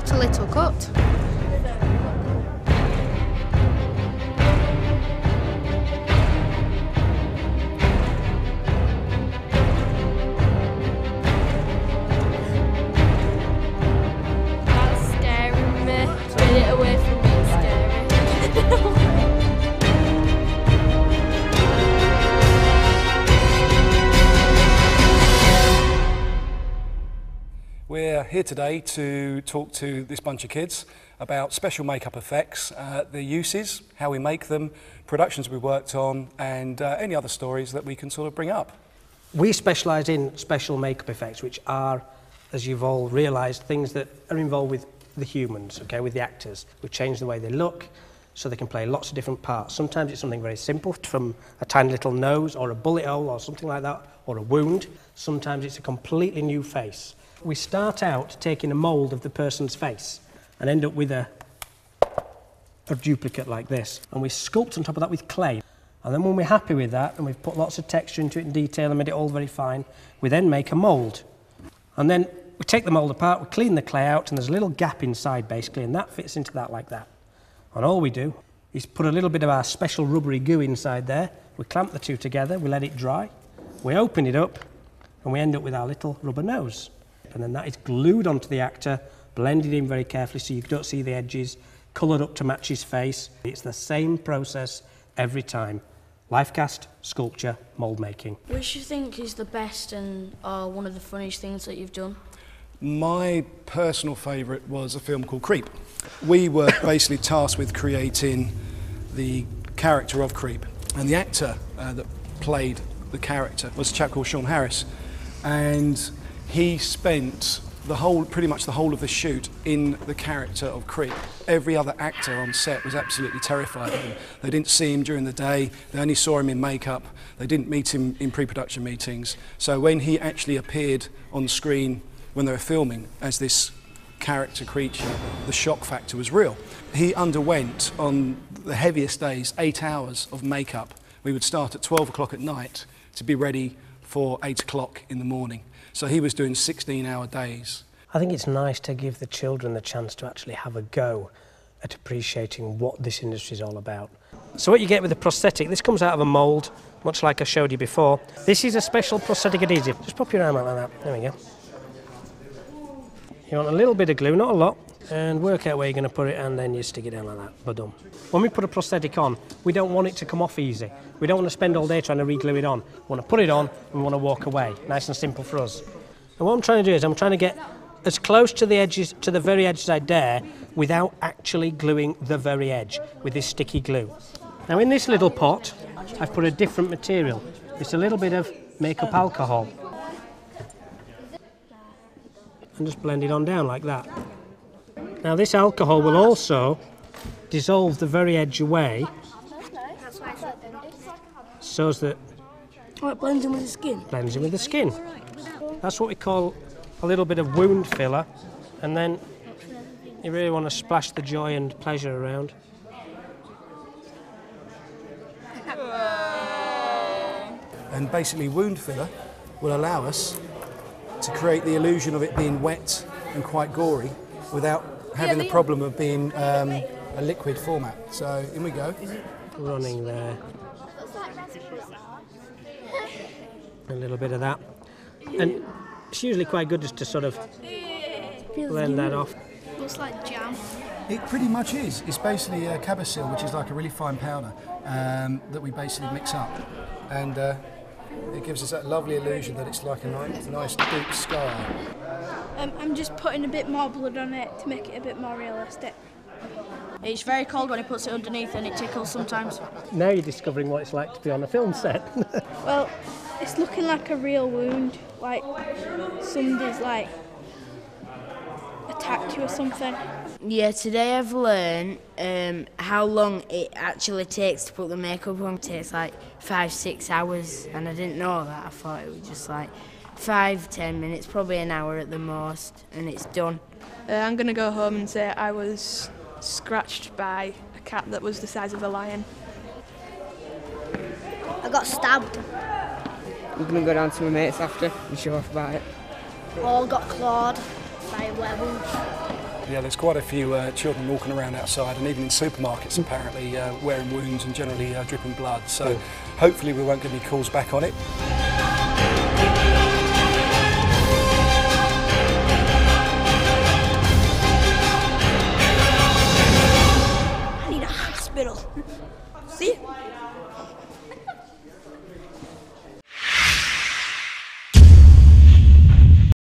not a little cut. That's scaring me. Get it away from me, it's scary. We're here today to talk to this bunch of kids about special makeup effects, their uses, how we make them, productions we worked on, and any other stories that we can sort of bring up. We specialise in special makeup effects, which are, as you've all realised, things that are involved with the humans, okay, with the actors. We change the way they look so they can play lots of different parts. Sometimes it's something very simple, from a tiny little nose or a bullet hole or something like that, or a wound. Sometimes it's a completely new face. We start out taking a mould of the person's face and end up with a duplicate like this. And we sculpt on top of that with clay. And then when we're happy with that, and we've put lots of texture into it in detail and made it all very fine, we then make a mould. And then we take the mould apart, we clean the clay out, and there's a little gap inside basically, and that fits into that like that. And all we do is put a little bit of our special rubbery goo inside there, we clamp the two together, we let it dry, we open it up, and we end up with our little rubber nose. And then that is glued onto the actor, blended in very carefully so you don't see the edges, coloured up to match his face. It's the same process every time. Life cast, sculpture, mould making. Which do you think is the best and one of the funniest things that you've done? My personal favourite was a film called Creep. We were basically tasked with creating the character of Creep, and the actor that played the character was a chap called Sean Harris, and he spent pretty much the whole of the shoot in the character of Creep. Every other actor on set was absolutely terrified of him. They didn't see him during the day, they only saw him in makeup, they didn't meet him in pre-production meetings. So when he actually appeared on screen when they were filming as this character creature, the shock factor was real. He underwent, on the heaviest days, 8 hours of makeup. We would start at 12 o'clock at night to be ready for 8 o'clock in the morning. So he was doing 16-hour days. I think it's nice to give the children the chance to actually have a go at appreciating what this industry is all about. So what you get with the prosthetic, this comes out of a mould, much like I showed you before. This is a special prosthetic adhesive. Just pop your arm out like that. There we go. You want a little bit of glue, not a lot, and work out where you're going to put it, and then you stick it down like that. Ba-dum. When we put a prosthetic on, we don't want it to come off easy. We don't want to spend all day trying to re-glue it on. We want to put it on, and we want to walk away. Nice and simple for us. And what I'm trying to do is I'm trying to get as close to the edges, to the very edge as I dare, without actually gluing the very edge with this sticky glue. Now in this little pot, I've put a different material. It's a little bit of makeup alcohol. And just blend it on down like that. Now this alcohol will also dissolve the very edge away, so that it blends in with the skin. Blends in with the skin. That's what we call a little bit of wound filler, and then you really want to splash the joy and pleasure around. And basically wound filler will allow us to create the illusion of it being wet and quite gory without having the problem of being a liquid format. So in we go. Running there. A little bit of that. And it's usually quite good just to sort of blend that off. Looks like jam. It pretty much is. It's basically a cabosil, which is like a really fine powder that we basically mix up. And it gives us that lovely illusion that it's like a nice deep scar. I'm just putting a bit more blood on it to make it a bit more realistic. It's very cold when he puts it underneath and it tickles sometimes. Now you're discovering what it's like to be on a film set. Well, it's looking like a real wound, like somebody's like attacked you or something. Yeah, today I've learned how long it actually takes to put the makeup on. It takes like 5-6 hours, and I didn't know that. I thought it was just like 5-10 minutes, probably an hour at the most, and it's done. I'm going to go home and say I was scratched by a cat that was the size of a lion. I got stabbed. We're going to go down to my mates after and show off about it. All got clawed by a werewolf. Yeah, there's quite a few children walking around outside, and even in supermarkets apparently wearing wounds and generally dripping blood. So hopefully we won't get any calls back on it. I need a hospital.